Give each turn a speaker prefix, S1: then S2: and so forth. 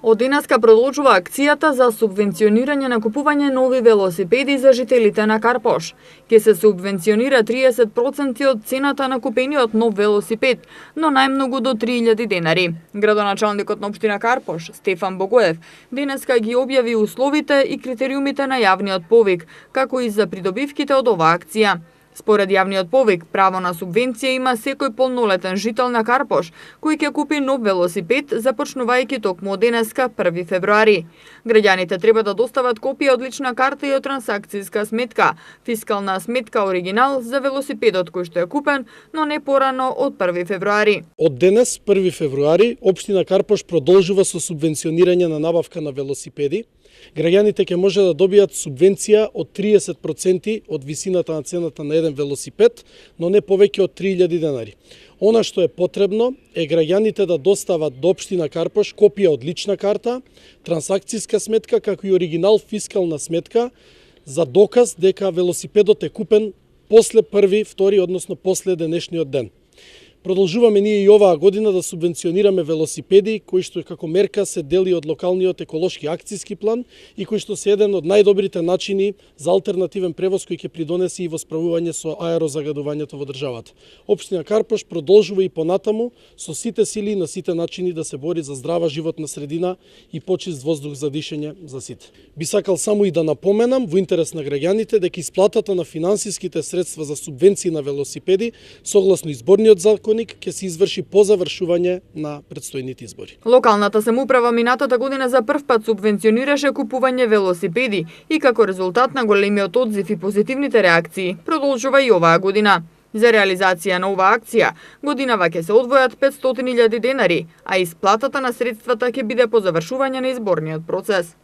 S1: Од денеска продолжува акцијата за субвенционирање на купување нови велосипеди за жителите на Карпош. Ке се субвенционира 30% од цената на купениот нов велосипед, но најмногу до 3000 денари. Градоначалникот на општина Карпош, Стефан Богоев, денеска ги објави условите и критериумите на јавниот повик, како и за придобивките од оваа акција. Според јавниот повик, право на субвенција има секој полнолетен жител на Карпош, кој ќе купи нов велосипед, започнувајќи токму од денеска 1 февруари. Граѓаните треба да достават копија од лична карта и од трансакцијска сметка, фискална сметка оригинал за велосипедот кој што е купен, но не порано од 1 февруари.
S2: Од денес, 1 февруари, општина Карпош продолжува со субвенционирање на набавка на велосипеди. Граѓаните ќе може да добијат субвенција од 30% од висината на цената на еден велосипед, но не повеќе од 3000 денари. Она што е потребно е граѓаните да достават до општина Карпош копија од лична карта, трансакцијска сметка, како и оригинал фискална сметка за доказ дека велосипедот е купен после 1, 2, односно после денешниот ден. Продолжуваме ние и оваа година да субвенционираме велосипеди кои што како мерка се дели од локалниот еколошки акцијски план и кои што се еден од најдобрите начини за алтернативен превоз кој ќе придонеси и во справување со аерозагадувањето во државата. Општина Карпош продолжува и понатаму со сите сили и на сите начини да се бори за здрава животна средина и почист воздух за дишење за сите. Би сакал само и да напоменам во интерес на граѓаните дека исплатата на финансиските средства за субвенции на велосипеди согласно изборниот закон ќе се изврши по завршување на претстојните избори.
S1: Локалната самоуправа минатата година за прв пат субвенционираше купување велосипеди и како резултат на големиот одзив и позитивните реакции, продолжува и оваа година. За реализација на оваа акција, годинава ќе се одвојат 500.000 денари, а исплатата на средствата ќе биде по завршување на изборниот процес.